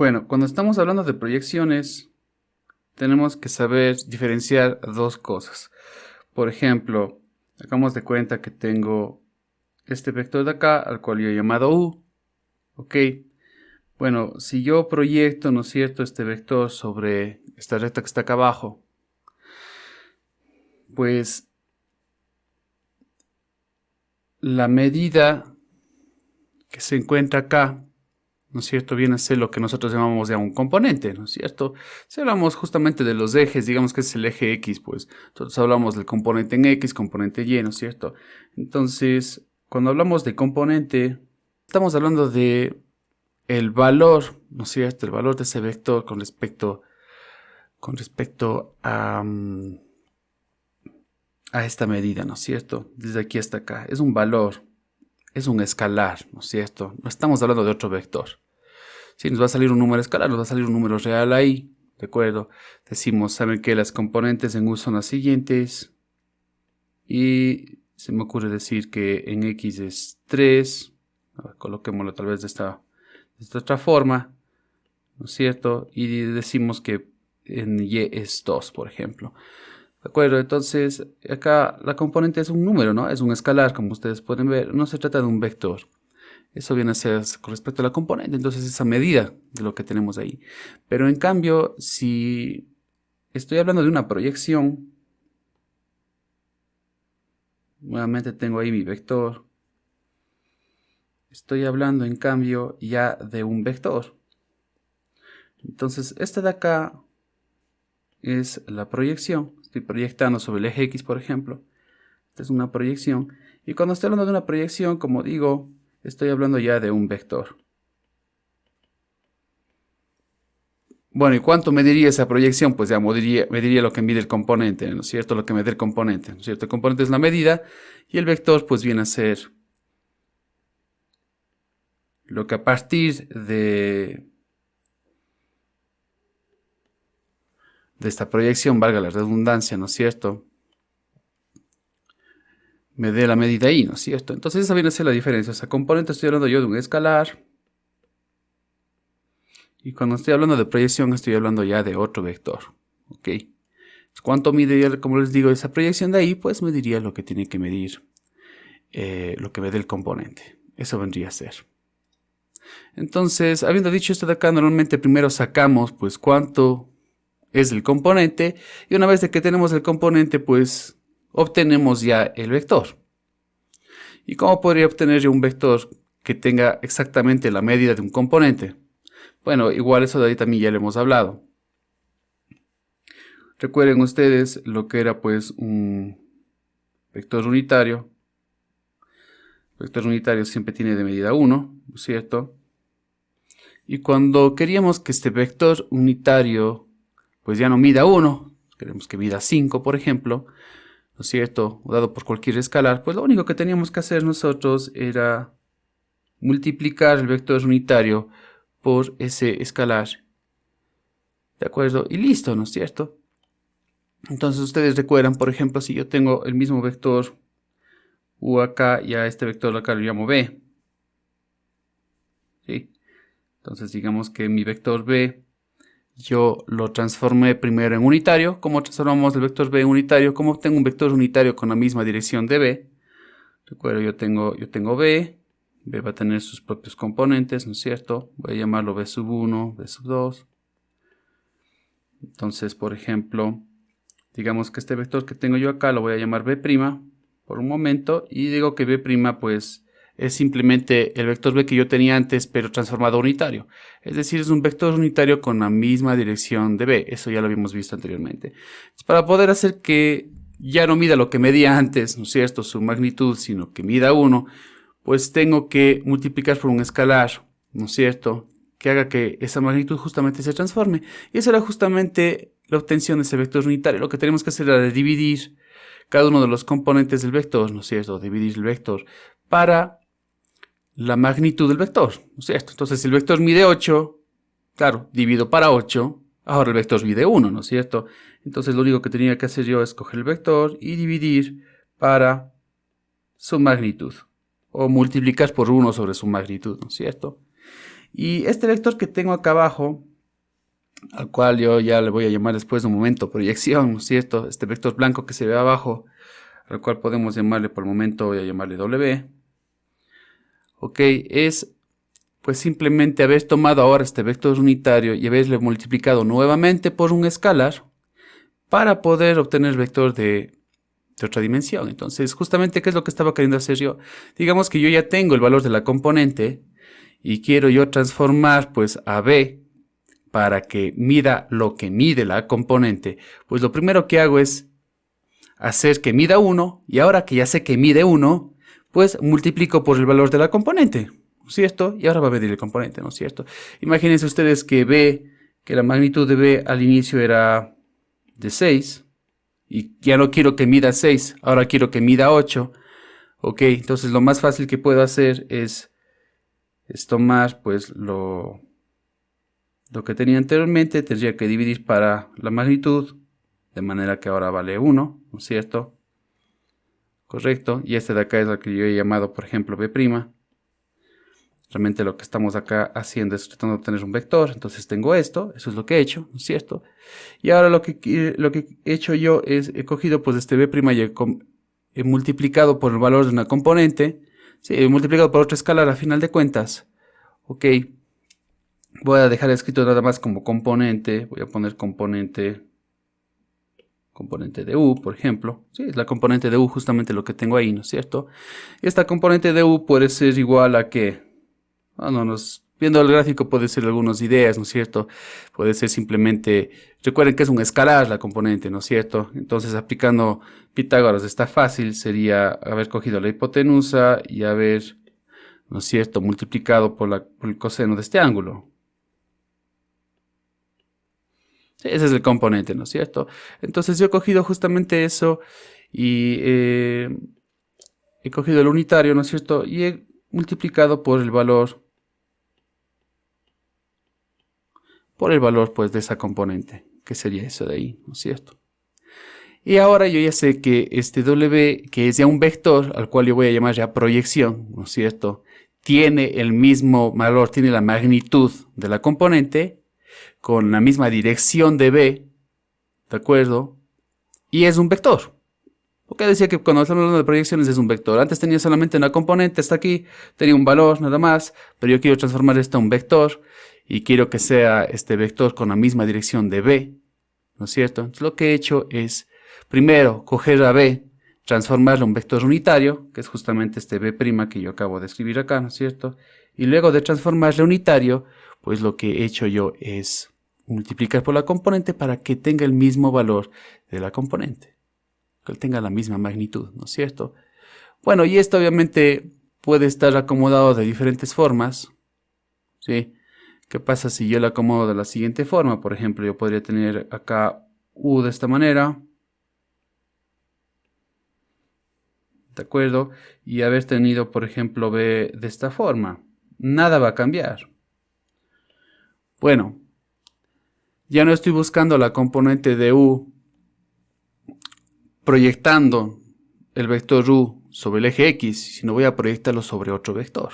Bueno, cuando estamos hablando de proyecciones, tenemos que saber diferenciar dos cosas. Por ejemplo, hagamos de cuenta que tengo este vector de acá, al cual yo he llamado U. Ok. Bueno, si yo proyecto, ¿no es cierto?, este vector sobre esta recta que está acá abajo, pues la medida que se encuentra acá, ¿no es cierto?, viene a ser lo que nosotros llamamos ya un componente, ¿no es cierto? Si hablamos justamente de los ejes, digamos que es el eje X, pues nosotros hablamos del componente en X, componente Y, ¿no es cierto? Entonces, cuando hablamos de componente, estamos hablando de el valor, ¿no es cierto?, el valor de ese vector con respecto a esta medida, ¿no es cierto? Desde aquí hasta acá. Es un valor, es un escalar, ¿no es cierto? No estamos hablando de otro vector. Si nos va a salir un número escalar, nos va a salir un número real ahí, ¿de acuerdo? Decimos, ¿saben qué? Las componentes en U son las siguientes. Y se me ocurre decir que en X es 3. A ver, coloquémoslo tal vez de esta otra forma, ¿no es cierto? Y decimos que en Y es 2, por ejemplo. ¿De acuerdo? Entonces, acá la componente es un número, ¿no? Es un escalar, como ustedes pueden ver. No se trata de un vector. Eso viene a ser con respecto a la componente, entonces esa medida de lo que tenemos ahí. Pero en cambio, si estoy hablando de una proyección, nuevamente tengo ahí mi vector. Estoy hablando en cambio ya de un vector. Entonces, este de acá es la proyección. Estoy proyectando sobre el eje X, por ejemplo. Esta es una proyección. Y cuando estoy hablando de una proyección, como digo, estoy hablando ya de un vector. Bueno, ¿y cuánto mediría esa proyección? Pues ya mediría lo que mide el componente, ¿no es cierto? Lo que mide el componente, ¿no es cierto? El componente es la medida y el vector pues viene a ser lo que a partir de esta proyección, valga la redundancia, ¿no es cierto?, me dé la medida ahí, ¿no es cierto? Entonces esa viene a ser la diferencia. O sea, componente estoy hablando yo de un escalar. Y cuando estoy hablando de proyección estoy hablando ya de otro vector. ¿Ok? ¿Cuánto mide, como les digo, esa proyección de ahí? Pues mediría lo que tiene que medir, lo que me dé el componente. Eso vendría a ser. Entonces, habiendo dicho esto de acá, normalmente primero sacamos pues cuánto es el componente. Y una vez de que tenemos el componente, pues obtenemos ya el vector. ¿Y cómo podría obtener yo un vector que tenga exactamente la medida de un componente? Bueno, igual eso de ahí también ya lo hemos hablado. Recuerden ustedes lo que era pues un vector unitario. El vector unitario siempre tiene de medida 1, ¿no es cierto? Y cuando queríamos que este vector unitario pues ya no mida 1, queremos que mida 5, por ejemplo, ¿no es cierto?, o dado por cualquier escalar, pues lo único que teníamos que hacer nosotros era multiplicar el vector unitario por ese escalar. ¿De acuerdo? Y listo, ¿no es cierto? Entonces ustedes recuerdan, por ejemplo, si yo tengo el mismo vector U acá y a este vector acá lo llamo B. ¿Sí? Entonces digamos que mi vector B yo lo transformé primero en unitario. ¿Cómo transformamos el vector B en unitario? Como tengo un vector unitario con la misma dirección de B. Recuerdo, yo tengo B. B va a tener sus propios componentes, ¿no es cierto? Voy a llamarlo B sub 1, B sub 2. Entonces, por ejemplo, digamos que este vector que tengo yo acá lo voy a llamar B' por un momento. Y digo que B' pues es simplemente el vector B que yo tenía antes, pero transformado a unitario. Es decir, es un vector unitario con la misma dirección de B. Eso ya lo habíamos visto anteriormente. Para poder hacer que ya no mida lo que medía antes, ¿no es cierto?, su magnitud, sino que mida 1, pues tengo que multiplicar por un escalar, ¿no es cierto?, que haga que esa magnitud justamente se transforme. Y eso era justamente la obtención de ese vector unitario. Lo que tenemos que hacer era dividir cada uno de los componentes del vector, ¿no es cierto?, dividir el vector para la magnitud del vector, ¿no es cierto? Entonces, si el vector mide 8, claro, divido para 8, ahora el vector mide 1, ¿no es cierto? Entonces, lo único que tenía que hacer yo es coger el vector y dividir para su magnitud, o multiplicar por 1 sobre su magnitud, ¿no es cierto? Y este vector que tengo acá abajo, al cual yo ya le voy a llamar después de un momento proyección, ¿no es cierto? Este vector blanco que se ve abajo, al cual podemos llamarle por el momento, voy a llamarle W. Ok, es pues simplemente haber tomado ahora este vector unitario y haberle multiplicado nuevamente por un escalar para poder obtener el vector de otra dimensión. Entonces, justamente, ¿qué es lo que estaba queriendo hacer yo? Digamos que yo ya tengo el valor de la componente y quiero yo transformar pues a B para que mida lo que mide la componente. Pues lo primero que hago es hacer que mida 1 y ahora que ya sé que mide 1, pues multiplico por el valor de la componente, ¿no es cierto? Y ahora va a medir el componente, ¿no es cierto? Imagínense ustedes que B, que la magnitud de B al inicio era de 6 y ya no quiero que mida 6, ahora quiero que mida 8. Ok, entonces lo más fácil que puedo hacer es tomar pues lo que tenía anteriormente, tendría que dividir para la magnitud, de manera que ahora vale 1, ¿no es cierto? Correcto, y este de acá es lo que yo he llamado, por ejemplo, B'. Realmente lo que estamos acá haciendo es tratando de obtener un vector, entonces tengo esto, eso es lo que he hecho, ¿no es cierto? Y ahora lo que he hecho yo es, he cogido pues este B' y he multiplicado por el valor de una componente, sí, he multiplicado por otra escalar a final de cuentas. Ok, voy a dejar escrito nada más como componente, voy a poner componente de U, por ejemplo. Sí, es la componente de U justamente lo que tengo ahí, ¿no es cierto? Esta componente de U puede ser igual a que, viendo el gráfico puede ser algunas ideas, ¿no es cierto? Puede ser simplemente, recuerden que es un escalar la componente, ¿no es cierto? Entonces aplicando Pitágoras está fácil, sería haber cogido la hipotenusa y haber, ¿no es cierto?, multiplicado por el coseno de este ángulo. Sí, ese es el componente, ¿no es cierto? Entonces yo he cogido justamente eso y he cogido el unitario, ¿no es cierto? Y he multiplicado por el valor pues de esa componente, que sería eso de ahí, ¿no es cierto? Y ahora yo ya sé que este W, que es ya un vector, al cual yo voy a llamar ya proyección, ¿no es cierto? Tiene el mismo valor, tiene la magnitud de la componente, con la misma dirección de B, ¿de acuerdo? Y es un vector. Porque decía que cuando estamos hablando de proyecciones es un vector. Antes tenía solamente una componente, hasta aquí, tenía un valor nada más, pero yo quiero transformar esto a un vector y quiero que sea este vector con la misma dirección de B, ¿no es cierto? Entonces lo que he hecho es, primero, coger a B, transformarlo a un vector unitario, que es justamente este B' que yo acabo de escribir acá, ¿no es cierto? Y luego de transformarlo a unitario, pues lo que he hecho yo es multiplicar por la componente para que tenga el mismo valor de la componente, que tenga la misma magnitud, ¿no es cierto? Bueno, y esto obviamente puede estar acomodado de diferentes formas, ¿sí? ¿Qué pasa si yo lo acomodo de la siguiente forma? Por ejemplo, yo podría tener acá U de esta manera, ¿de acuerdo? Y haber tenido, por ejemplo, B de esta forma. Nada va a cambiar. Bueno, ya no estoy buscando la componente de U proyectando el vector U sobre el eje X, sino voy a proyectarlo sobre otro vector.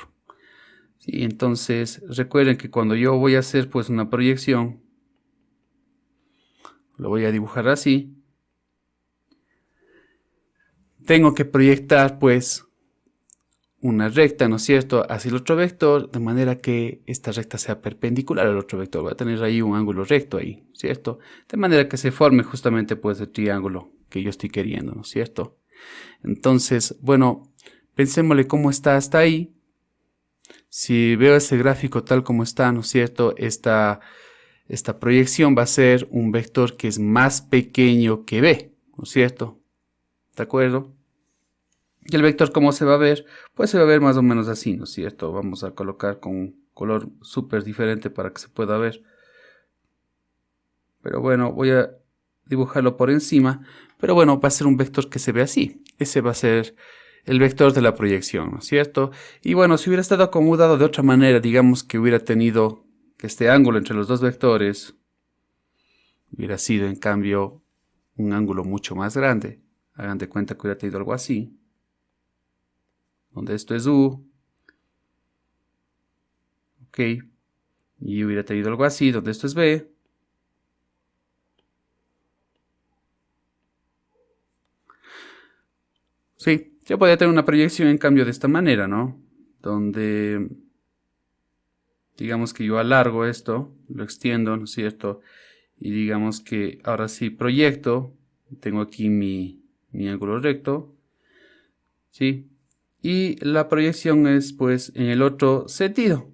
¿Sí? Entonces, recuerden que cuando yo voy a hacer pues una proyección, lo voy a dibujar así. Tengo que proyectar pues una recta, ¿no es cierto?, hacia el otro vector, de manera que esta recta sea perpendicular al otro vector. Voy a tener ahí un ángulo recto ahí, ¿cierto? De manera que se forme justamente pues el triángulo que yo estoy queriendo, ¿no es cierto? Entonces, bueno, pensémosle cómo está hasta ahí. Si veo ese gráfico tal como está, ¿no es cierto?, esta proyección va a ser un vector que es más pequeño que B, ¿no es cierto? ¿De acuerdo? Y el vector, ¿cómo se va a ver? Pues se va a ver más o menos así, ¿no es cierto? Vamos a colocar con un color súper diferente para que se pueda ver. Pero bueno, voy a dibujarlo por encima. Pero bueno, va a ser un vector que se ve así. Ese va a ser el vector de la proyección, ¿no es cierto? Y bueno, si hubiera estado acomodado de otra manera, digamos que hubiera tenido que este ángulo entre los dos vectores hubiera sido, en cambio, un ángulo mucho más grande. Hagan de cuenta que hubiera tenido algo así, donde esto es U, ok, Y hubiera tenido algo así, donde esto es B. Sí, yo podría tener una proyección en cambio de esta manera, ¿no? Donde, digamos que yo alargo esto, lo extiendo, ¿no es cierto? Y digamos que ahora sí proyecto, tengo aquí mi ángulo recto, ¿sí? Y la proyección es pues en el otro sentido.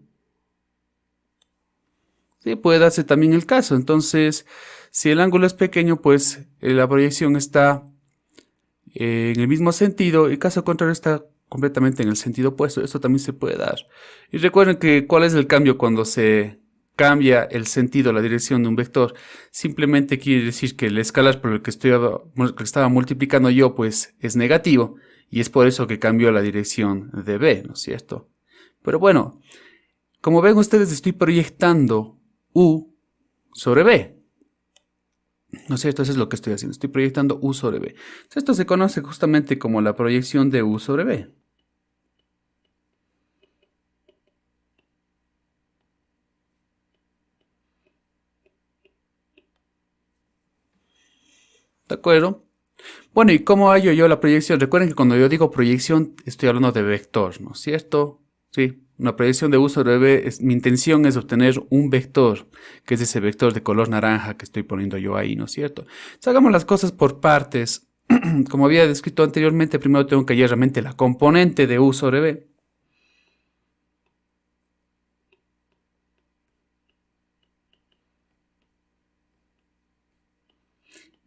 Sí, puede darse también el caso. Entonces, si el ángulo es pequeño, pues la proyección está en el mismo sentido y caso contrario está completamente en el sentido opuesto. Esto también se puede dar. Y recuerden que cuál es el cambio cuando se cambia el sentido, la dirección de un vector. Simplemente quiere decir que el escalar por el que estaba multiplicando yo, pues es negativo. Y es por eso que cambió la dirección de B, ¿no es cierto? Pero bueno, como ven ustedes, estoy proyectando U sobre B. ¿No es cierto? Eso es lo que estoy haciendo. Estoy proyectando U sobre B. Entonces, esto se conoce justamente como la proyección de U sobre B. ¿De acuerdo? Bueno, ¿y cómo hallo yo la proyección? Recuerden que cuando yo digo proyección, estoy hablando de vector, ¿no es cierto? Sí, una proyección de U sobre B, mi intención es obtener un vector, que es ese vector de color naranja que estoy poniendo yo ahí, ¿no es cierto? Entonces, hagamos las cosas por partes. Como había descrito anteriormente, primero tengo que hallar realmente la componente de U sobre B.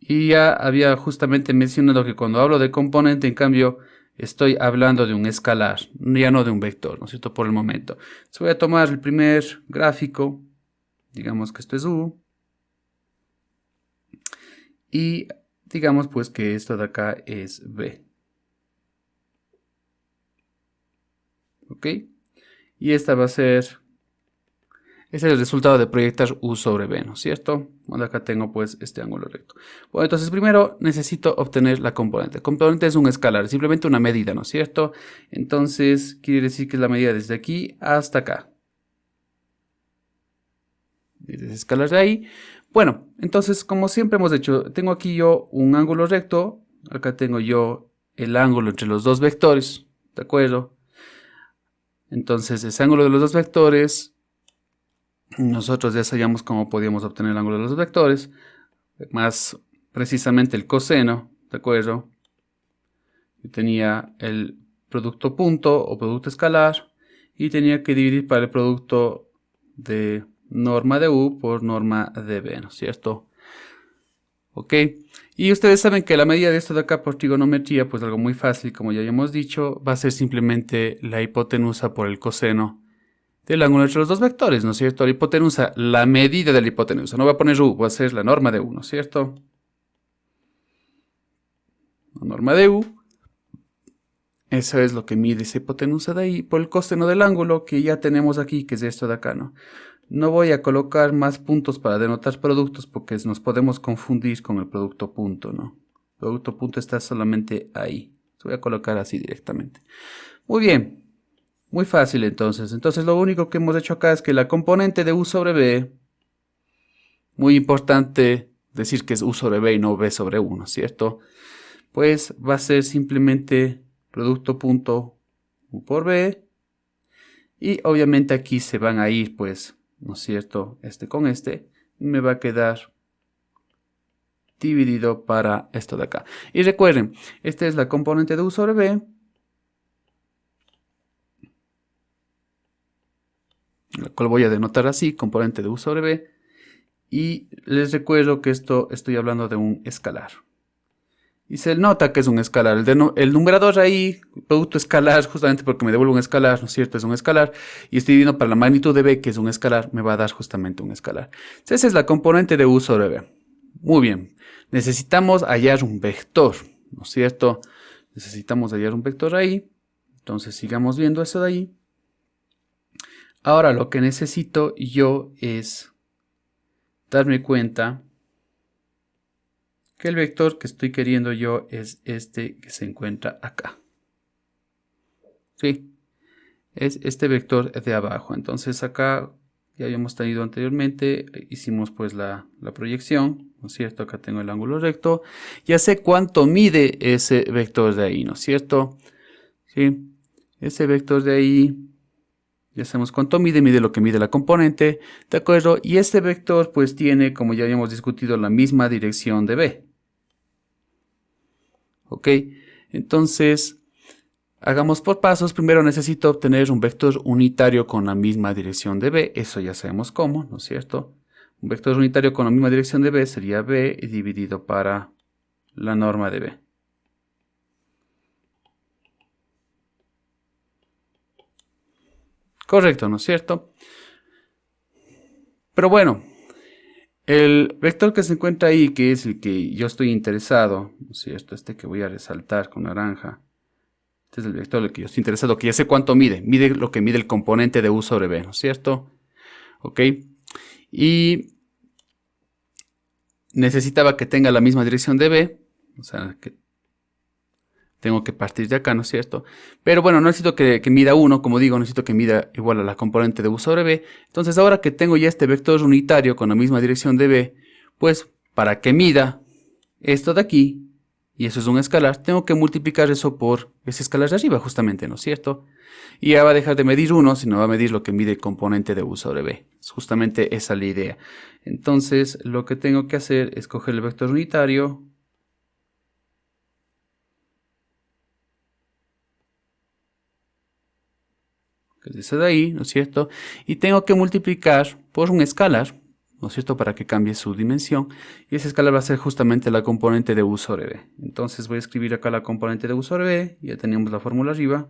Y ya había justamente mencionado que cuando hablo de componente, en cambio, estoy hablando de un escalar, ya no de un vector, ¿no es cierto? Por el momento. Entonces voy a tomar el primer gráfico, digamos que esto es U, y digamos pues que esto de acá es B. ¿Ok? Y esta va a ser... Ese es el resultado de proyectar U sobre B, ¿no es cierto? Bueno, acá tengo pues este ángulo recto. Bueno, entonces primero necesito obtener la componente. La componente es un escalar, simplemente una medida, ¿no es cierto? Entonces quiere decir que es la medida desde aquí hasta acá. Desde ese escalar de ahí. Bueno, entonces como siempre hemos hecho, tengo aquí yo un ángulo recto. Acá tengo yo el ángulo entre los dos vectores, ¿de acuerdo? Entonces ese ángulo de los dos vectores... Nosotros ya sabíamos cómo podíamos obtener el ángulo de los vectores, más precisamente el coseno, ¿de acuerdo? Yo tenía el producto punto o producto escalar y tenía que dividir para el producto de norma de U por norma de B, ¿no es cierto? Ok, y ustedes saben que la medida de esto de acá por trigonometría, pues algo muy fácil, como ya hemos dicho, va a ser simplemente la hipotenusa por el coseno del ángulo entre los dos vectores, ¿no es cierto? La hipotenusa, la medida de la hipotenusa. No voy a poner U, voy a hacer la norma de U, ¿no es cierto? La norma de U. Eso es lo que mide esa hipotenusa de ahí por el coseno del ángulo que ya tenemos aquí, que es esto de acá, ¿no? No voy a colocar más puntos para denotar productos porque nos podemos confundir con el producto punto, ¿no? El producto punto está solamente ahí. Voy a colocar así directamente. Muy bien. Muy fácil entonces. Entonces lo único que hemos hecho acá es que la componente de U sobre B, muy importante decir que es U sobre B y no B sobre U, ¿no es cierto? Pues va a ser simplemente producto punto U por B. Y obviamente aquí se van a ir, pues, ¿no es cierto? Este con este. Y me va a quedar dividido para esto de acá. Y recuerden, esta es la componente de U sobre B. La cual voy a denotar así, componente de U sobre B. Y les recuerdo que estoy hablando de un escalar. Y se nota que es un escalar. El numerador ahí, producto escalar, justamente porque me devuelve un escalar, ¿no es cierto? Es un escalar. Y estoy viendo para la magnitud de B, que es un escalar, me va a dar justamente un escalar. Entonces esa es la componente de U sobre B. Muy bien. Necesitamos hallar un vector, ¿no es cierto? Necesitamos hallar un vector ahí. Entonces sigamos viendo eso de ahí. Ahora lo que necesito yo es darme cuenta que el vector que estoy queriendo yo es este que se encuentra acá. ¿Sí? Es este vector de abajo. Entonces acá ya habíamos tenido anteriormente, hicimos pues la proyección, ¿no es cierto? Acá tengo el ángulo recto, ya sé cuánto mide ese vector de ahí, ¿no es cierto? ¿Sí? Ese vector de ahí, ya sabemos cuánto mide, mide lo que mide la componente, ¿de acuerdo? Y este vector pues tiene, como ya habíamos discutido, la misma dirección de B. ¿Ok? Entonces, hagamos por pasos. Primero necesito obtener un vector unitario con la misma dirección de B. Eso ya sabemos cómo, ¿no es cierto? Un vector unitario con la misma dirección de B sería B dividido para la norma de B. Correcto, ¿no es cierto? Pero bueno, el vector que se encuentra ahí, que es el que yo estoy interesado, ¿no es cierto? Este que voy a resaltar con naranja. Este es el vector del que yo estoy interesado, que ya sé cuánto mide. Mide lo que mide el componente de U sobre B, ¿no es cierto? ¿Ok? Y necesitaba que tenga la misma dirección de B. O sea, que tengo que partir de acá, ¿no es cierto? Pero bueno, no necesito que mida 1, como digo, necesito que mida igual a la componente de U sobre B. Entonces ahora que tengo ya este vector unitario con la misma dirección de B, pues para que mida esto de aquí, y eso es un escalar, tengo que multiplicar eso por ese escalar de arriba, justamente, ¿no es cierto? Y ya va a dejar de medir 1, sino va a medir lo que mide el componente de U sobre B. Es justamente esa la idea. Entonces, lo que tengo que hacer es coger el vector unitario, que es ese de ahí, ¿no es cierto? Y tengo que multiplicar por un escalar, ¿no es cierto? Para que cambie su dimensión. Y ese escalar va a ser justamente la componente de U sobre B. Entonces voy a escribir acá la componente de U sobre B. Ya teníamos la fórmula arriba.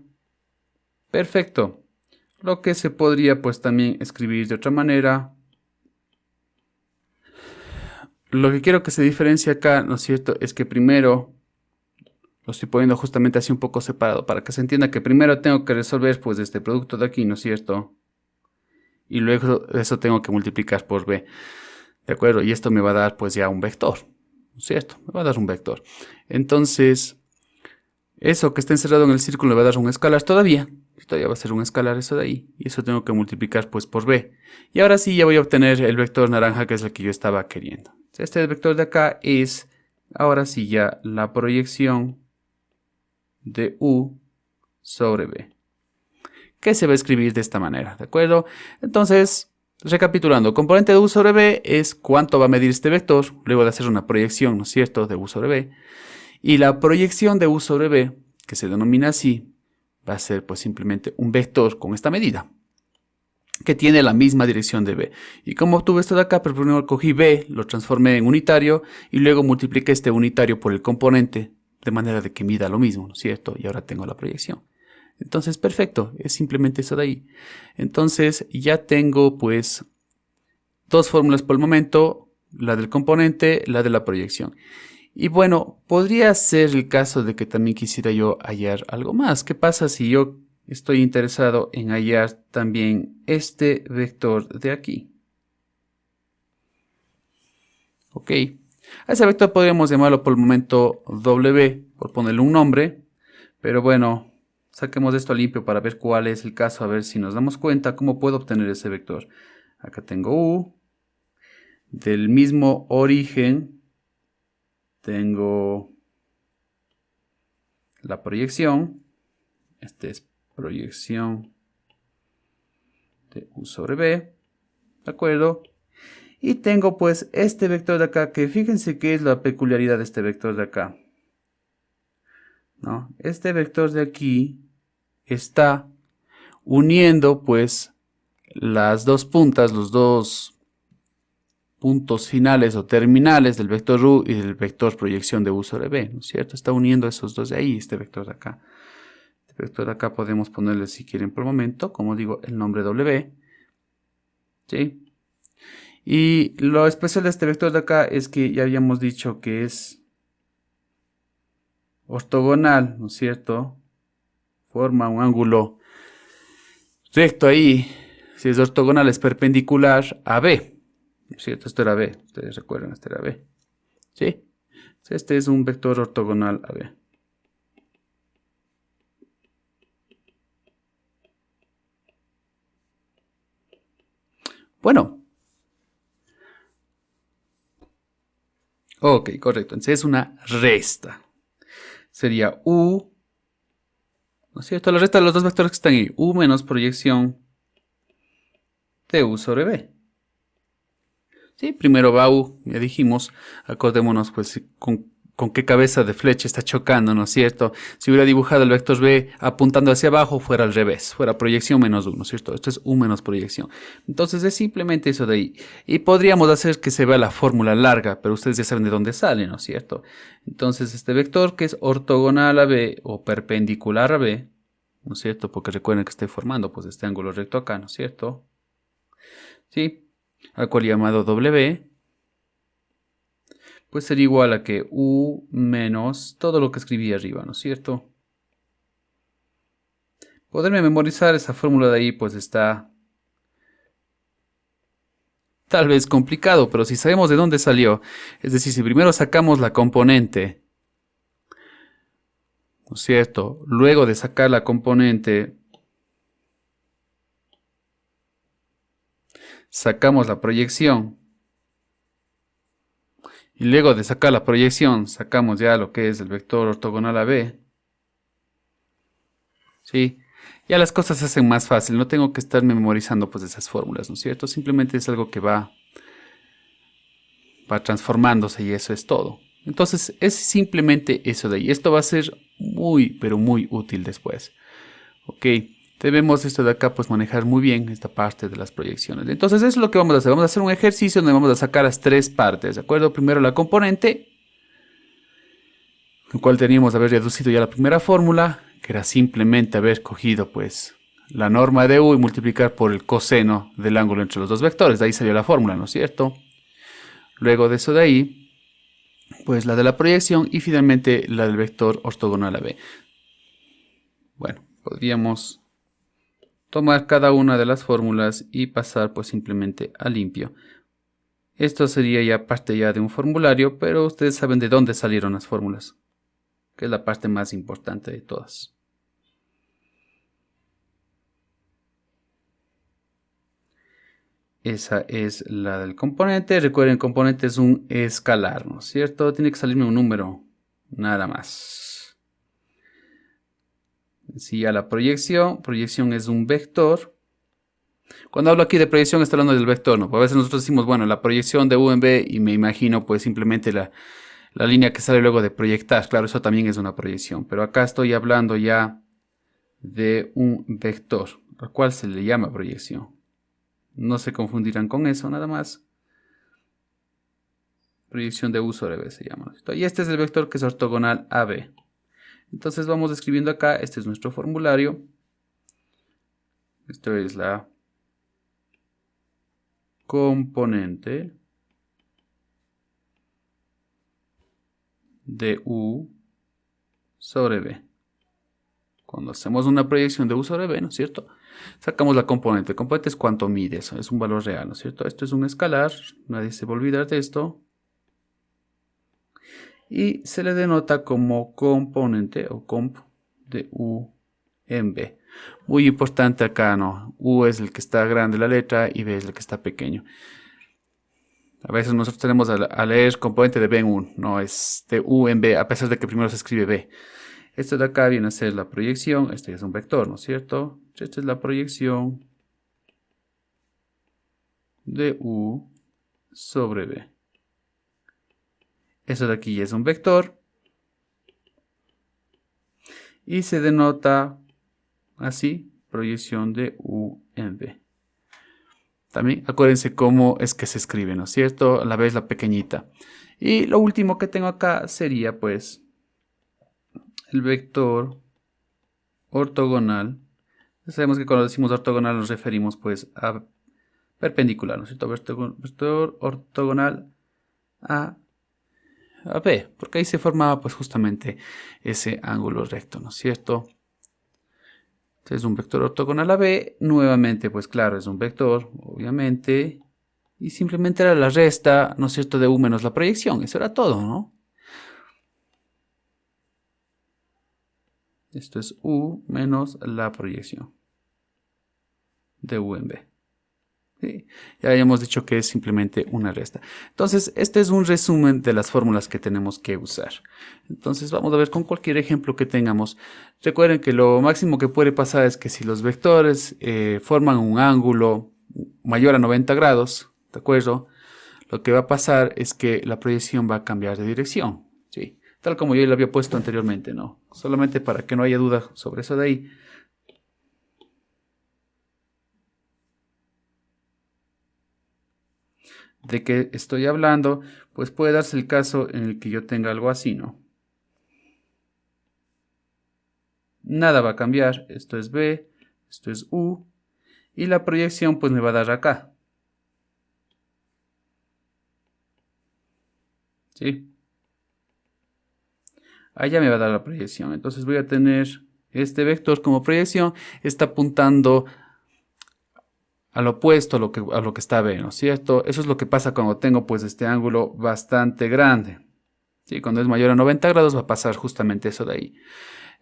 Perfecto. Lo que se podría pues también escribir de otra manera. Lo que quiero que se diferencie acá, ¿no es cierto? Es que primero lo estoy poniendo justamente así un poco separado para que se entienda que primero tengo que resolver pues este producto de aquí, ¿no es cierto? Y luego eso tengo que multiplicar por B, ¿de acuerdo? Y esto me va a dar pues ya un vector, ¿no es cierto? Me va a dar un vector. Entonces, eso que está encerrado en el círculo me va a dar un escalar todavía. Todavía va a ser un escalar eso de ahí. Y eso tengo que multiplicar pues por B. Y ahora sí ya voy a obtener el vector naranja, que es el que yo estaba queriendo. Este vector de acá es, ahora sí ya, la proyección de U sobre B, que se va a escribir de esta manera, ¿de acuerdo? Entonces, recapitulando, componente de U sobre B es cuánto va a medir este vector, luego de hacer una proyección, ¿no es cierto?, de U sobre B. Y la proyección de U sobre B, que se denomina así, va a ser pues simplemente un vector con esta medida, que tiene la misma dirección de B. Y como obtuve esto de acá, pero primero cogí B, lo transformé en unitario y luego multipliqué este unitario por el componente, de manera de que mida lo mismo, ¿no es cierto? Y ahora tengo la proyección. Entonces, perfecto, es simplemente eso de ahí. Entonces, ya tengo pues dos fórmulas por el momento, la del componente, la de la proyección. Y bueno, podría ser el caso de que también quisiera yo hallar algo más. ¿Qué pasa si yo estoy interesado en hallar también este vector de aquí? Ok, a ese vector podríamos llamarlo por el momento W, por ponerle un nombre, pero bueno, saquemos esto limpio para ver cuál es el caso, a ver si nos damos cuenta cómo puedo obtener ese vector. Acá tengo U, del mismo origen tengo la proyección, este es proyección de U sobre B, ¿de acuerdo? Y tengo pues este vector de acá, que fíjense que es la peculiaridad de este vector de acá, ¿no? Este vector de aquí está uniendo pues las dos puntas, los dos puntos finales o terminales del vector U y del vector proyección de U sobre B, ¿no es cierto? Está uniendo esos dos de ahí, este vector de acá. Este vector de acá podemos ponerle, si quieren por el momento, como digo, el nombre W, ¿sí? Y lo especial de este vector de acá es que ya habíamos dicho que es ortogonal, ¿no es cierto? Forma un ángulo recto ahí. Si es ortogonal es perpendicular a B, ¿no es cierto? Esto era B, ustedes recuerdan, este era B, ¿sí? Este es un vector ortogonal a B. Bueno. Ok, correcto. Entonces es una resta. Sería U, ¿no es cierto? La resta de los dos vectores que están ahí. U menos proyección de U sobre B. Sí, primero va U, ya dijimos. Acordémonos pues con qué cabeza de flecha está chocando, ¿no es cierto? Si hubiera dibujado el vector B apuntando hacia abajo, fuera al revés, fuera proyección menos 1, ¿no es cierto? Esto es U menos proyección. Entonces es simplemente eso de ahí. Y podríamos hacer que se vea la fórmula larga, pero ustedes ya saben de dónde sale, ¿no es cierto? Entonces este vector que es ortogonal a B o perpendicular a B, ¿no es cierto? Porque recuerden que estoy formando pues este ángulo recto acá, ¿no es cierto? Sí, al cual llamado W, pues sería igual a que U menos todo lo que escribí arriba, ¿no es cierto? Poderme memorizar esa fórmula de ahí pues está tal vez complicado, pero si sabemos de dónde salió, es decir, si primero sacamos la componente, ¿no es cierto? Luego de sacar la componente, sacamos la proyección. Y luego de sacar la proyección, sacamos ya lo que es el vector ortogonal a B. ¿Sí? Ya las cosas se hacen más fácil, no tengo que estar memorizando pues esas fórmulas, ¿no es cierto? Simplemente es algo que va transformándose y eso es todo. Entonces es simplemente eso de ahí. Esto va a ser muy, pero muy útil después. Ok, debemos esto de acá pues manejar muy bien esta parte de las proyecciones. Entonces eso es lo que vamos a hacer. Vamos a hacer un ejercicio donde vamos a sacar las tres partes, ¿de acuerdo? Primero la componente, el cual teníamos haber reducido ya la primera fórmula, que era simplemente haber cogido pues la norma de U y multiplicar por el coseno del ángulo entre los dos vectores. De ahí salió la fórmula, ¿no es cierto? Luego de eso de ahí, pues la de la proyección y finalmente la del vector ortogonal a B. Bueno, podríamos tomar cada una de las fórmulas y pasar pues simplemente a limpio. Esto sería ya parte ya de un formulario, pero ustedes saben de dónde salieron las fórmulas, que es la parte más importante de todas. Esa es la del componente. Recuerden, el componente es un escalar, ¿no es cierto? Tiene que salirme un número, nada más. Si ya la proyección es un vector. Cuando hablo aquí de proyección estoy hablando del vector, ¿no? Porque a veces nosotros decimos, bueno, la proyección de U en B y me imagino pues simplemente la línea que sale luego de proyectar. Claro, eso también es una proyección, pero acá estoy hablando ya de un vector, al cual se le llama proyección. No se confundirán con eso, nada más. Proyección de U sobre B se llama, ¿no? Y este es el vector que es ortogonal a B. Entonces vamos escribiendo acá, este es nuestro formulario. Esto es la componente de U sobre B. Cuando hacemos una proyección de U sobre B, ¿no es cierto? Sacamos la componente. El componente es cuánto mide, eso es un valor real, ¿no es cierto? Esto es un escalar, nadie se va a olvidar de esto. Y se le denota como componente o comp de U en B. Muy importante acá, ¿no? U es el que está grande la letra y B es el que está pequeño. A veces nosotros tenemos a leer componente de B en U, no es de U en B, a pesar de que primero se escribe B. Esto de acá viene a ser la proyección, este es un vector, ¿no es cierto? Esta es la proyección de U sobre B. Eso de aquí es un vector y se denota así, proyección de U en B. También acuérdense cómo es que se escribe, ¿no es cierto? A la vez la pequeñita. Y lo último que tengo acá sería pues el vector ortogonal. Sabemos que cuando decimos ortogonal nos referimos pues a perpendicular, ¿no es cierto? Vector ortogonal a B, porque ahí se formaba pues justamente ese ángulo recto, ¿no es cierto? Entonces un vector ortogonal a B, nuevamente pues claro, es un vector, obviamente, y simplemente era la resta, ¿no es cierto?, de U menos la proyección, eso era todo, ¿no? Esto es U menos la proyección de U en B. ¿sí? Ya habíamos dicho que es simplemente una resta. Entonces, este es un resumen de las fórmulas que tenemos que usar. Entonces, vamos a ver con cualquier ejemplo que tengamos. Recuerden que lo máximo que puede pasar es que si los vectores forman un ángulo mayor a 90 grados, ¿de acuerdo? Lo que va a pasar es que la proyección va a cambiar de dirección, ¿sí? Tal como yo lo había puesto anteriormente, ¿no? Solamente para que no haya duda sobre eso de ahí. De que estoy hablando, pues puede darse el caso en el que yo tenga algo así, ¿no? Nada va a cambiar, esto es B, esto es U, y la proyección pues me va a dar acá. ¿Sí? Allá me va a dar la proyección, entonces voy a tener este vector como proyección, está apuntando al opuesto a lo que está B, ¿no es cierto? Eso es lo que pasa cuando tengo pues este ángulo bastante grande. ¿Sí? Cuando es mayor a 90 grados va a pasar justamente eso de ahí.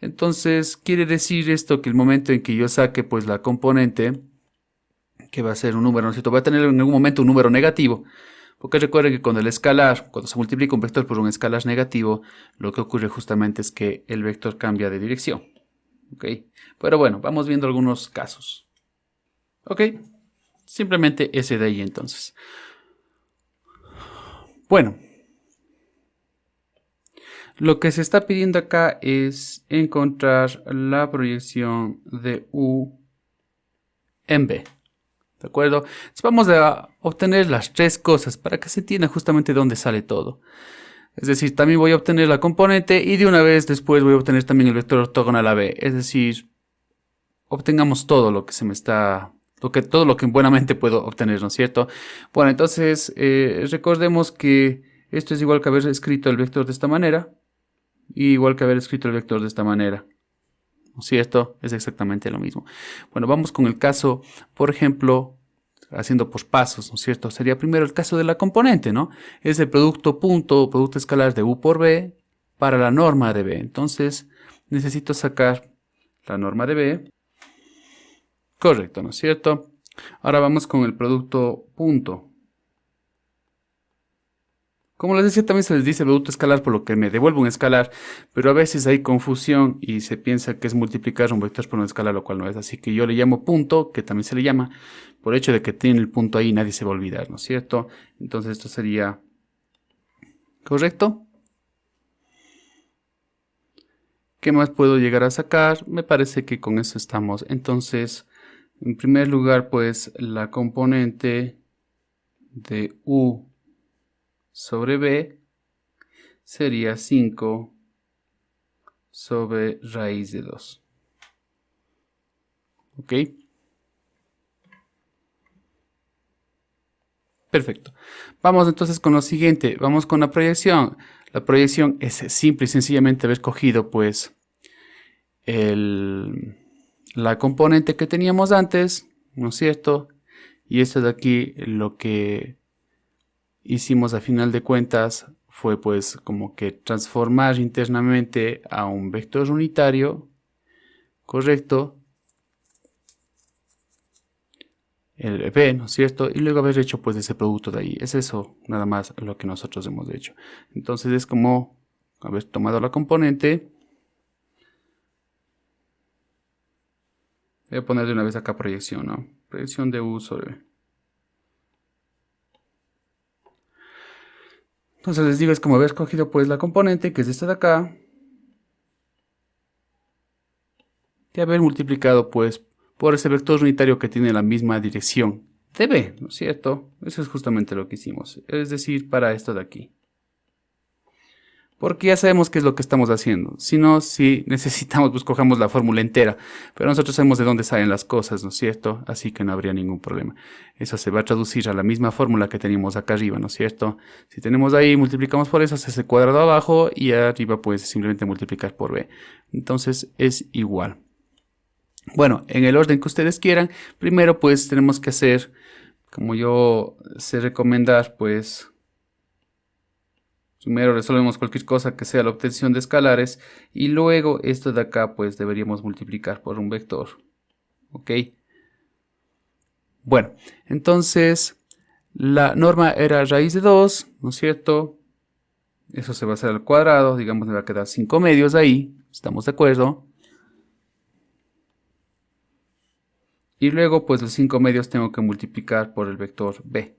Entonces quiere decir esto que el momento en que yo saque pues la componente, que va a ser un número, ¿no es cierto? Va a tener en algún momento un número negativo. Porque recuerden que con el escalar, cuando se multiplica un vector por un escalar negativo, lo que ocurre justamente es que el vector cambia de dirección. ¿Ok? Pero bueno, vamos viendo algunos casos. ¿Ok? Simplemente ese de ahí entonces. Bueno, lo que se está pidiendo acá es encontrar la proyección de U en B. ¿De acuerdo? Entonces vamos a obtener las tres cosas para que se entienda justamente de dónde sale todo. Es decir, también voy a obtener la componente y de una vez después voy a obtener también el vector ortogonal a B. Es decir, obtengamos todo lo que se me está... todo lo que buenamente puedo obtener, ¿no es cierto? Bueno, entonces recordemos que esto es igual que haber escrito el vector de esta manera y igual que haber escrito el vector de esta manera. ¿No es cierto? Es exactamente lo mismo. Bueno, vamos con el caso, por ejemplo, haciendo por pasos, ¿no es cierto? Sería primero el caso de la componente, ¿no? Es el producto punto o producto escalar de U por B para la norma de B. Entonces, necesito sacar la norma de B. Correcto, ¿no es cierto? Ahora vamos con el producto punto. Como les decía, también se les dice producto escalar por lo que me devuelve un escalar, pero a veces hay confusión y se piensa que es multiplicar un vector por un escalar, lo cual no es. Así que yo le llamo punto, que también se le llama, por el hecho de que tiene el punto ahí, nadie se va a olvidar, ¿no es cierto? Entonces esto sería correcto. ¿Qué más puedo llegar a sacar? Me parece que con eso estamos. Entonces, en primer lugar, pues la componente de U sobre B sería 5 sobre raíz de 2. ¿Ok? Perfecto. Vamos entonces con lo siguiente. Vamos con la proyección. La proyección es simple y sencillamente haber cogido pues la componente que teníamos antes, ¿no es cierto? Y esto de aquí lo que hicimos a final de cuentas fue pues como que transformar internamente a un vector unitario, correcto, el B, ¿no es cierto? Y luego haber hecho pues ese producto de ahí. Es eso nada más lo que nosotros hemos hecho. Entonces es como haber tomado la componente. Voy a poner de una vez acá proyección, ¿no? Proyección de U sobre B. Entonces les digo, es como haber escogido pues la componente, que es esta de acá, y haber multiplicado pues por ese vector unitario que tiene la misma dirección de B, ¿no es cierto? Eso es justamente lo que hicimos, es decir, para esto de aquí. Porque ya sabemos qué es lo que estamos haciendo. Si no, si necesitamos, pues cojamos la fórmula entera. Pero nosotros sabemos de dónde salen las cosas, ¿no es cierto? Así que no habría ningún problema. Eso se va a traducir a la misma fórmula que teníamos acá arriba, ¿no es cierto? Si tenemos ahí, multiplicamos por eso, se hace cuadrado abajo y arriba pues simplemente multiplicar por B. Entonces es igual. Bueno, en el orden que ustedes quieran, primero pues tenemos que hacer, como yo sé recomendar, pues... Primero resolvemos cualquier cosa que sea la obtención de escalares y luego esto de acá pues deberíamos multiplicar por un vector. ¿Ok? Bueno, entonces la norma era raíz de 2, ¿no es cierto? Eso se va a hacer al cuadrado, digamos me va a quedar 5 medios ahí, ¿estamos de acuerdo? Y luego pues los 5 medios tengo que multiplicar por el vector b.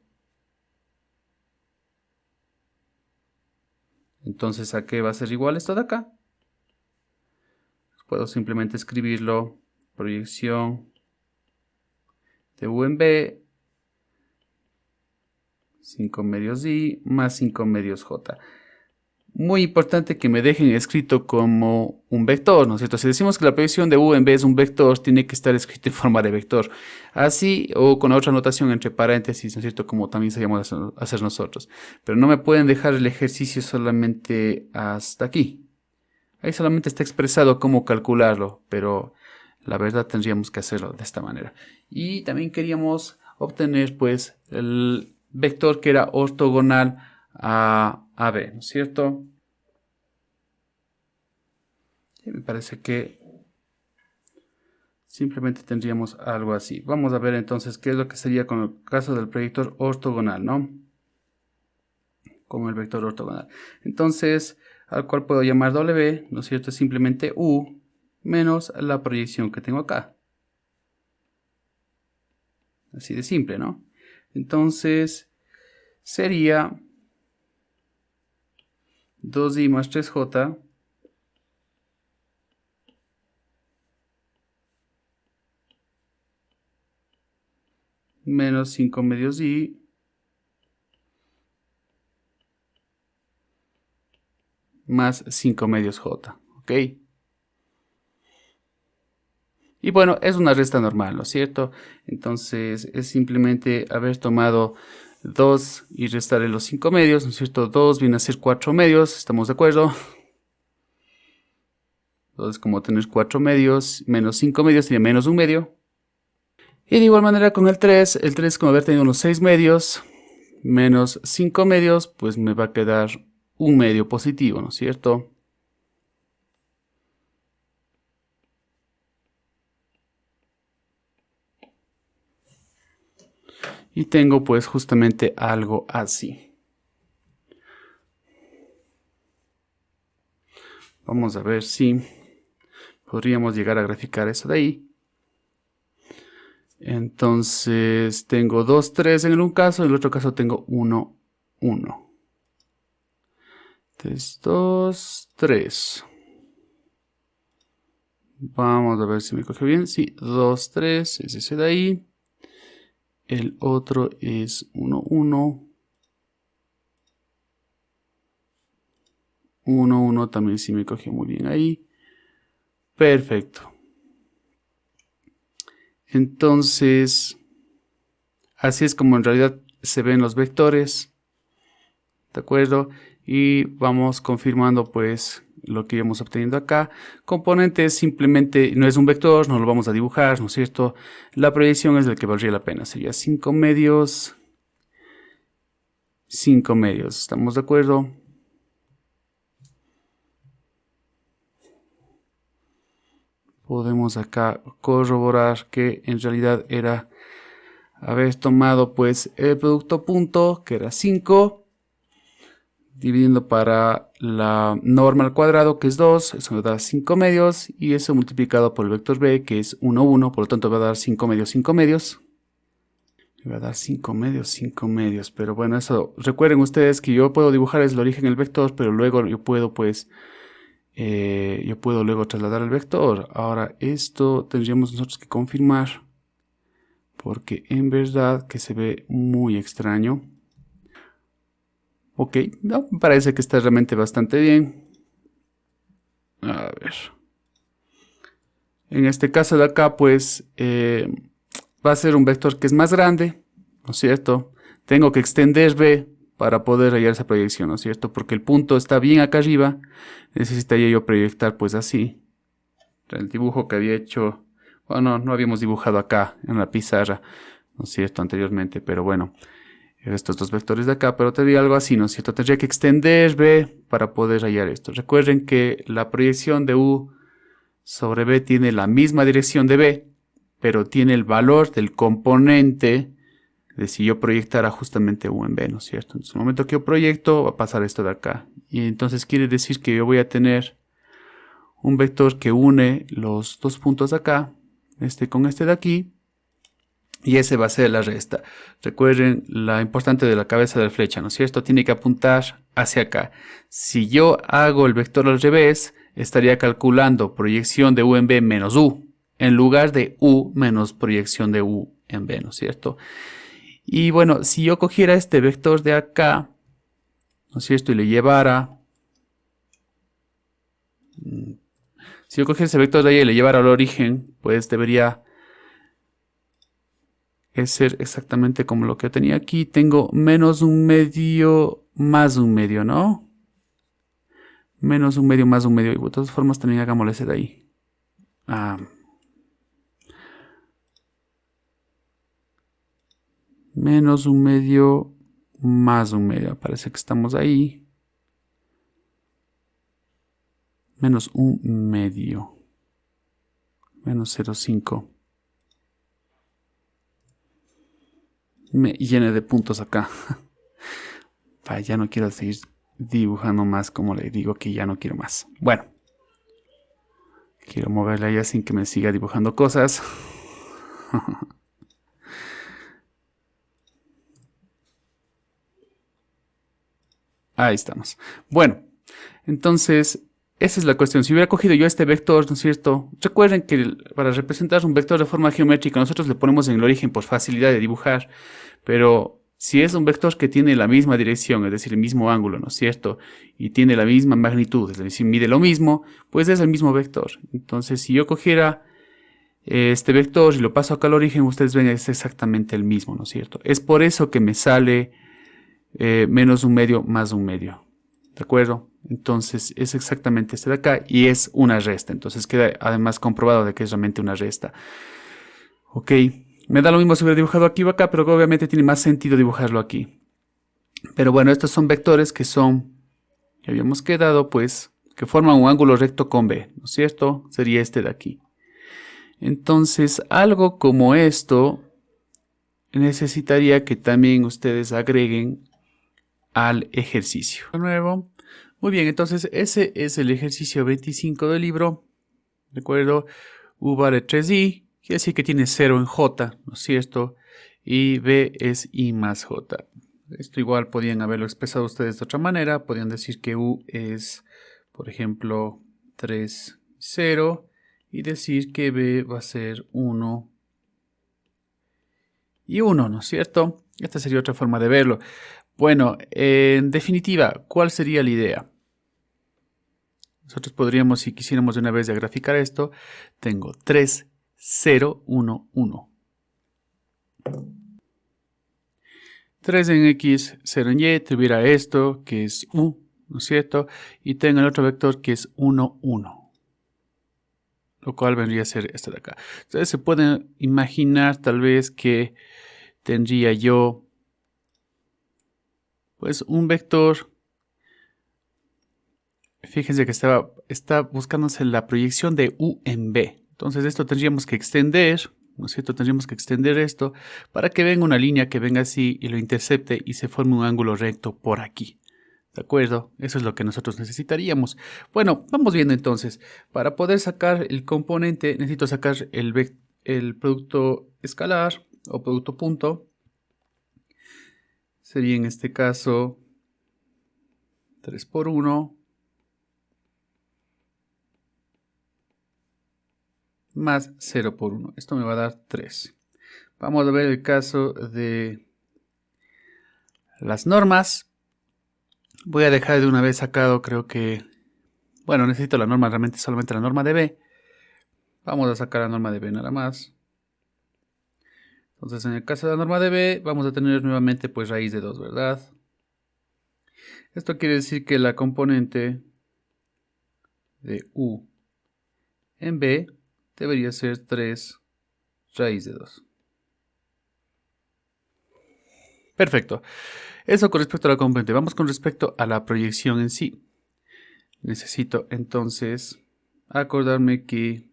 Entonces, ¿a qué va a ser igual esto de acá? Puedo simplemente escribirlo, proyección de u en b, 5 medios i más 5 medios j. Muy importante que me dejen escrito como un vector, ¿no es cierto? Si decimos que la proyección de u en b es un vector, tiene que estar escrito en forma de vector. Así, o con otra notación entre paréntesis, ¿no es cierto? Como también sabíamos hacer nosotros. Pero no me pueden dejar el ejercicio solamente hasta aquí. Ahí solamente está expresado cómo calcularlo, pero la verdad tendríamos que hacerlo de esta manera. Y también queríamos obtener pues el vector que era ortogonal a AB, ¿no es cierto? Y me parece que simplemente tendríamos algo así. Vamos a ver entonces qué es lo que sería con el caso del proyector ortogonal, ¿no? Con el vector ortogonal. Entonces, al cual puedo llamar W, ¿no es cierto? Es simplemente U menos la proyección que tengo acá. Así de simple, ¿no? Entonces, sería 2i más 3j menos 5 medios i más 5 medios j, ¿ok? Y bueno, es una resta normal, ¿no es cierto? Entonces es simplemente haber tomado 2 y restarle los 5 medios, ¿no es cierto? 2 viene a ser 4 medios, ¿estamos de acuerdo? 2 es como tener 4 medios, menos 5 medios sería menos 1 medio. Y de igual manera con el 3 como haber tenido unos 6 medios, menos 5 medios, pues me va a quedar 1 medio positivo, ¿no es cierto? Y tengo pues justamente algo así. Vamos a ver si podríamos llegar a graficar eso de ahí. Entonces tengo 2, 3 en un caso, en el otro caso tengo 1, 1. Entonces 2, 3. Vamos a ver si me coge bien. Sí, 2, 3 es ese de ahí. El otro es 1, 1. 1, 1 también sí me cogió muy bien ahí. Perfecto. Entonces, así es como en realidad se ven los vectores. ¿De acuerdo? Y vamos confirmando pues lo que íbamos obteniendo acá. Componente simplemente no es un vector, no lo vamos a dibujar, ¿no es cierto? La proyección es el que valdría la pena. Sería 5 medios. 5 medios. ¿Estamos de acuerdo? Podemos acá corroborar que en realidad era haber tomado pues el producto punto, que era 5, dividiendo para la norma al cuadrado, que es 2, eso me da 5 medios, y eso multiplicado por el vector b, que es 1, 1, por lo tanto va a dar 5 medios, 5 medios. Me va a dar 5 medios, 5 medios, pero bueno, eso, recuerden ustedes que yo puedo dibujar el origen del vector, pero luego yo puedo pues yo puedo luego trasladar el vector. Ahora esto tendríamos nosotros que confirmar, porque en verdad que se ve muy extraño. Ok, no, me parece que está realmente bastante bien. A ver. En este caso de acá pues va a ser un vector que es más grande, ¿no es cierto? Tengo que extender b para poder hallar esa proyección, ¿no es cierto? Porque el punto está bien acá arriba, necesitaría yo proyectar pues así. El dibujo que había hecho, bueno, no habíamos dibujado acá en la pizarra, ¿no es cierto? Anteriormente, pero bueno, estos dos vectores de acá, pero tendría algo así, ¿no es cierto? Tendría que extender b para poder hallar esto. Recuerden que la proyección de u sobre b tiene la misma dirección de b, pero tiene el valor del componente de si yo proyectara justamente U en B, ¿no es cierto? Entonces, en el momento que yo proyecto, va a pasar esto de acá. Y entonces quiere decir que yo voy a tener un vector que une los dos puntos de acá, este con este de aquí, y ese va a ser la resta. Recuerden la importante de la cabeza de la flecha, ¿no es cierto? Tiene que apuntar hacia acá. Si yo hago el vector al revés, estaría calculando proyección de U en B menos U, en lugar de U menos proyección de U en B, ¿no es cierto? Y bueno, si yo cogiera este vector de acá, ¿no es cierto? Y le llevara... Si yo cogiera ese vector de ahí y le llevara al origen, pues debería ser exactamente como lo que tenía aquí. Tengo menos un medio más un medio, ¿no? Menos un medio más un medio. Y de todas formas también hagámosle ese de ahí. Menos un medio más un medio. Parece que estamos ahí. Menos un medio. Menos 0,5. Me llene de puntos acá. Ya no quiero seguir dibujando más, como le digo que ya no quiero más. Bueno. Quiero moverla ya sin que me siga dibujando cosas. Ahí estamos. Bueno, entonces, esa es la cuestión. Si hubiera cogido yo este vector, ¿no es cierto? Recuerden que para representar un vector de forma geométrica, nosotros le ponemos en el origen por facilidad de dibujar. Pero si es un vector que tiene la misma dirección, es decir, el mismo ángulo, ¿no es cierto? Y tiene la misma magnitud, es decir, mide lo mismo, pues es el mismo vector. Entonces, si yo cogiera este vector y lo paso acá al origen, ustedes ven, es exactamente el mismo, ¿no es cierto? Es por eso que me sale menos un medio más un medio. ¿De acuerdo? Entonces es exactamente este de acá y es una resta. Entonces queda además comprobado de que es realmente una resta. Ok. Me da lo mismo si hubiera dibujado aquí o acá, pero obviamente tiene más sentido dibujarlo aquí. Pero bueno, estos son vectores que son, ya habíamos quedado pues, que forman un ángulo recto con B, ¿no es cierto? Sería este de aquí. Entonces, algo como esto necesitaría que también ustedes agreguen al ejercicio. De nuevo. Muy bien, entonces ese es el ejercicio 25 del libro. ¿De acuerdo? U vale 3i, quiere decir que tiene 0 en j, ¿no es cierto? Y b es i más j. Esto igual podían haberlo expresado ustedes de otra manera. Podían decir que u es, por ejemplo, 3, 0. Y decir que b va a ser 1 y 1, ¿no es cierto? Esta sería otra forma de verlo. Bueno, en definitiva, ¿cuál sería la idea? Nosotros podríamos, si quisiéramos de una vez ya graficar esto, tengo 3, 0, 1, 1. 3 en X, 0 en Y, tuviera esto que es U, ¿no es cierto? Y tengo el otro vector que es 1, 1. Lo cual vendría a ser este de acá. Entonces se pueden imaginar tal vez que tendría yo pues un vector. Fíjense que está buscándose la proyección de U en B. Entonces esto tendríamos que extender, ¿no es cierto? Tendríamos que extender esto para que venga una línea que venga así y lo intercepte y se forme un ángulo recto por aquí. ¿De acuerdo? Eso es lo que nosotros necesitaríamos. Bueno, vamos viendo entonces. Para poder sacar el componente necesito sacar el producto escalar o producto punto. Sería en este caso 3 por 1. Más 0 por 1. Esto me va a dar 3. Vamos a ver el caso de las normas. Voy a dejar de una vez sacado, creo que... Bueno, necesito la norma, realmente solamente la norma de B. Vamos a sacar la norma de B nada más. Entonces, en el caso de la norma de B, vamos a tener nuevamente pues raíz de 2, ¿verdad? Esto quiere decir que la componente de U en B debería ser 3 raíz de 2. Perfecto. Eso con respecto a la componente. Vamos con respecto a la proyección en sí. Necesito entonces acordarme que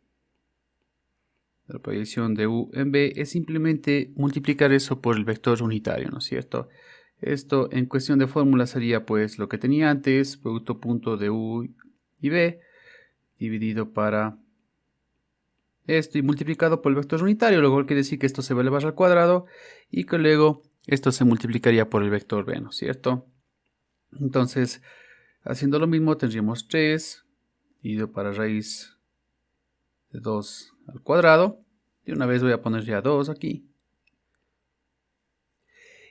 la proyección de u en b es simplemente multiplicar eso por el vector unitario, ¿no es cierto? Esto en cuestión de fórmula sería pues lo que tenía antes, producto punto de u y b, dividido para esto y multiplicado por el vector unitario, lo cual quiere decir que esto se va a elevar al cuadrado y que luego esto se multiplicaría por el vector b, ¿no es cierto? Entonces, haciendo lo mismo tendríamos 3 dividido para raíz de 2 al cuadrado. De una vez voy a poner ya 2 aquí.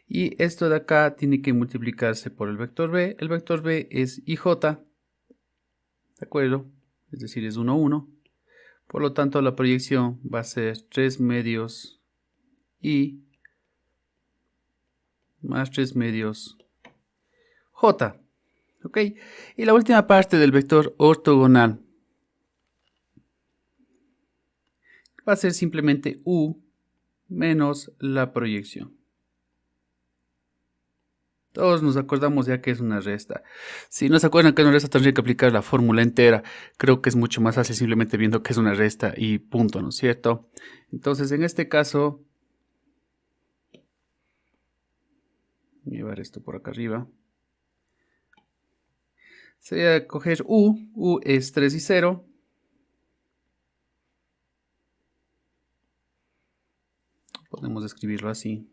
Y esto de acá tiene que multiplicarse por el vector b. El vector b es ij, ¿de acuerdo? Es decir, es 1, 1. Por lo tanto, la proyección va a ser 3 medios i más 3 medios j. ¿Ok? Y la última parte del vector ortogonal va a ser simplemente u menos la proyección. Todos nos acordamos ya que es una resta. Si no se acuerdan que es una resta, tendría que aplicar la fórmula entera. Creo que es mucho más fácil simplemente viendo que es una resta y punto, ¿no es cierto? Entonces, en este caso, voy a llevar esto por acá arriba. Sería coger u es 3 y 0. Podemos escribirlo así.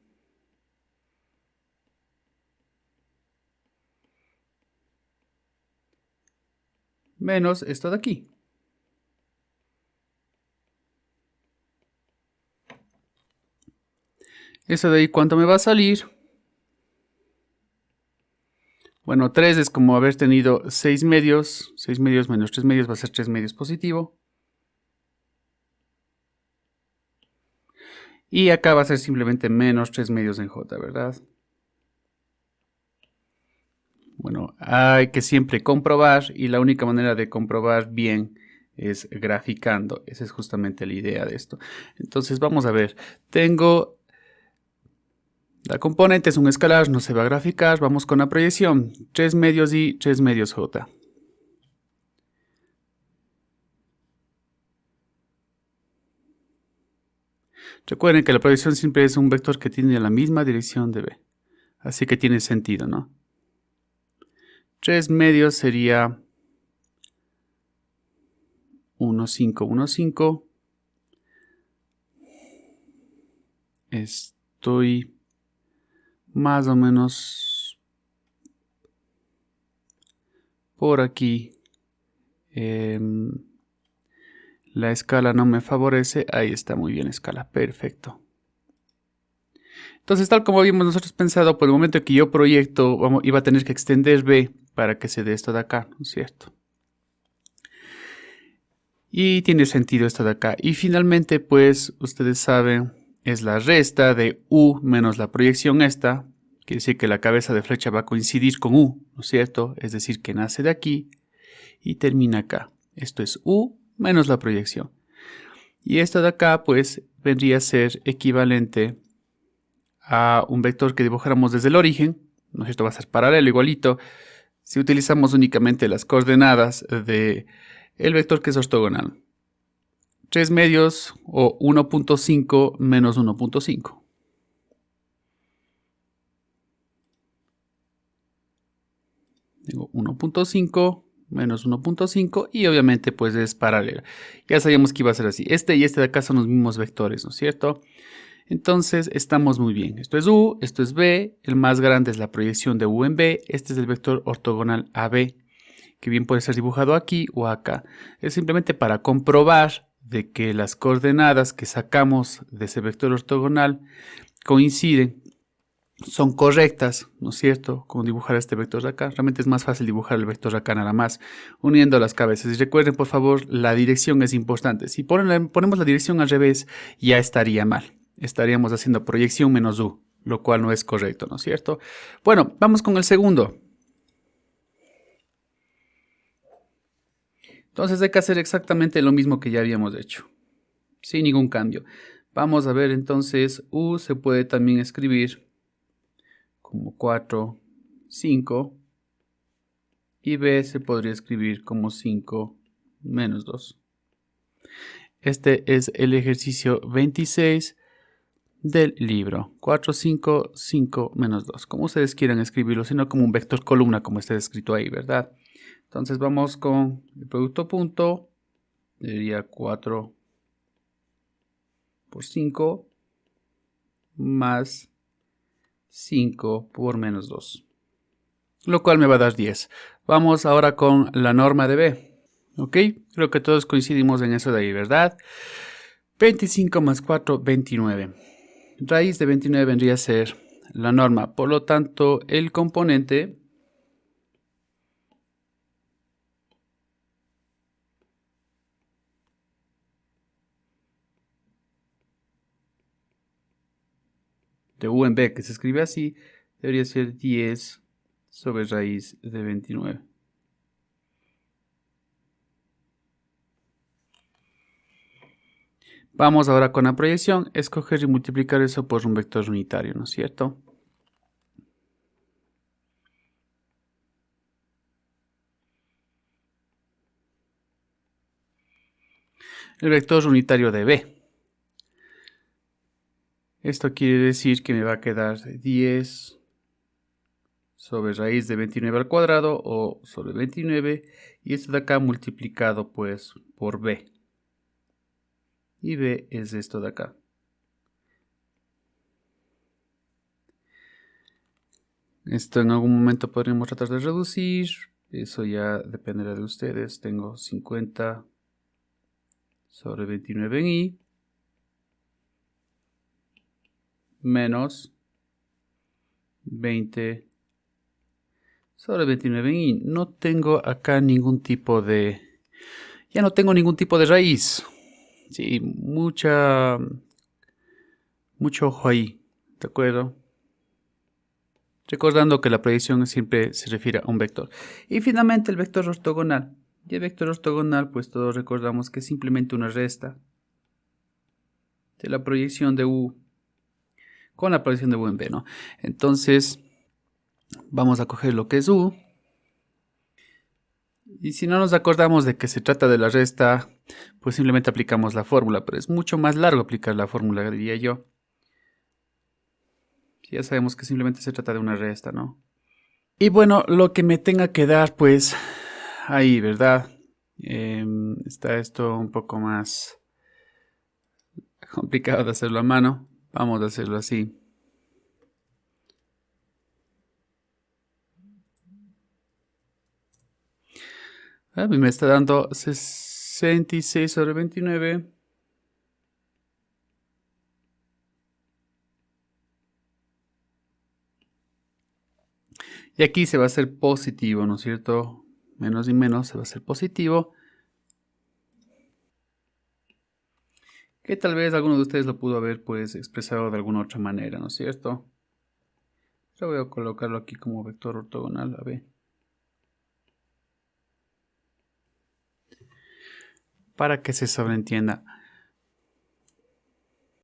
Menos esto de aquí. Eso de ahí, ¿cuánto me va a salir? Bueno, 3 es como haber tenido 6 medios. 6 medios menos 3 medios va a ser 3 medios positivo. Y acá va a ser simplemente menos 3 medios en j, ¿verdad? Bueno, hay que siempre comprobar y la única manera de comprobar bien es graficando. Esa es justamente la idea de esto. Entonces vamos a ver. Tengo la componente, es un escalar, no se va a graficar. Vamos con la proyección. 3 medios y 3 medios j. Recuerden que la proyección siempre es un vector que tiene la misma dirección de b. Así que tiene sentido, ¿no? 3 medios sería 1, 5, 1, 5. Estoy más o menos por aquí. La escala no me favorece. Ahí está, muy bien escala. Perfecto. Entonces, tal como habíamos nosotros pensado, por el momento que yo proyecto, iba a tener que extender b para que se dé esto de acá, ¿no es cierto? Y tiene sentido esto de acá. Y finalmente, pues, ustedes saben, es la resta de u menos la proyección esta. Quiere decir que la cabeza de flecha va a coincidir con u, ¿no es cierto? Es decir, que nace de aquí y termina acá. Esto es u menos la proyección. Y esto de acá, pues, vendría a ser equivalente a un vector que dibujáramos desde el origen, ¿no es cierto? Va a ser paralelo, igualito, si utilizamos únicamente las coordenadas de el vector que es ortogonal. 3 medios o 1.5 menos 1.5. Digo 1.5 menos 1.5 y obviamente pues es paralela. Ya sabíamos que iba a ser así. Este y este de acá son los mismos vectores, ¿no es cierto? Entonces estamos muy bien. Esto es u, esto es b. El más grande es la proyección de u en b. Este es el vector ortogonal AB, que bien puede ser dibujado aquí o acá. Es simplemente para comprobar de que las coordenadas que sacamos de ese vector ortogonal coinciden, son correctas, ¿no es cierto? Como dibujar este vector de acá. Realmente es más fácil dibujar el vector de acá nada más, uniendo las cabezas. Y recuerden, por favor, la dirección es importante. Si ponemos la dirección al revés, ya estaría mal. Estaríamos haciendo proyección menos u, lo cual no es correcto, ¿no es cierto? Bueno, vamos con el segundo. Entonces hay que hacer exactamente lo mismo que ya habíamos hecho, sin ningún cambio. Vamos a ver entonces, u se puede también escribir como 4, 5, y b se podría escribir como 5 menos 2. este es el ejercicio 26 del libro. 4, 5, 5, menos 2. Como ustedes quieran escribirlo, sino como un vector columna, como está escrito ahí, ¿verdad? Entonces vamos con el producto punto. Sería 4 por 5 más 5 por menos 2. Lo cual me va a dar 10. Vamos ahora con la norma de B. ¿Ok? Creo que todos coincidimos en eso de ahí, ¿verdad? 25 más 4, 29. Raíz de 29 vendría a ser la norma. Por lo tanto, el componente de U en B, que se escribe así, debería ser 10 sobre raíz de 29. Vamos ahora con la proyección, escoger y multiplicar eso por un vector unitario, ¿no es cierto? El vector unitario de B. Esto quiere decir que me va a quedar 10 sobre raíz de 29 al cuadrado o sobre 29 y esto de acá multiplicado pues por B. Y B es esto de acá. Esto en algún momento podríamos tratar de reducir. Eso ya dependerá de ustedes. Tengo 50 sobre 29 en I. Menos 20 sobre 29 en I. No tengo acá ningún tipo de... Ya no tengo ningún tipo de raíz. Sí, mucho ojo ahí. ¿De acuerdo? Recordando que la proyección siempre se refiere a un vector. Y finalmente el vector ortogonal. Y el vector ortogonal, pues todos recordamos que es simplemente una resta de la proyección de U con la proyección de U en B, ¿no? Entonces, vamos a coger lo que es U. Y si no nos acordamos de que se trata de la resta, pues simplemente aplicamos la fórmula. Pero es mucho más largo aplicar la fórmula, diría yo. Ya sabemos que simplemente se trata de una resta, ¿no? Y bueno, lo que me tenga que dar, pues, ahí, ¿verdad? Está esto un poco más complicado de hacerlo a mano. Vamos a hacerlo así. A mí me está dando 66 sobre 29. Y aquí se va a hacer positivo, ¿no es cierto? Menos y menos se va a hacer positivo. Que tal vez alguno de ustedes lo pudo haber pues expresado de alguna otra manera, ¿no es cierto? Yo voy a colocarlo aquí como vector ortogonal, a ver. Para que se sobreentienda.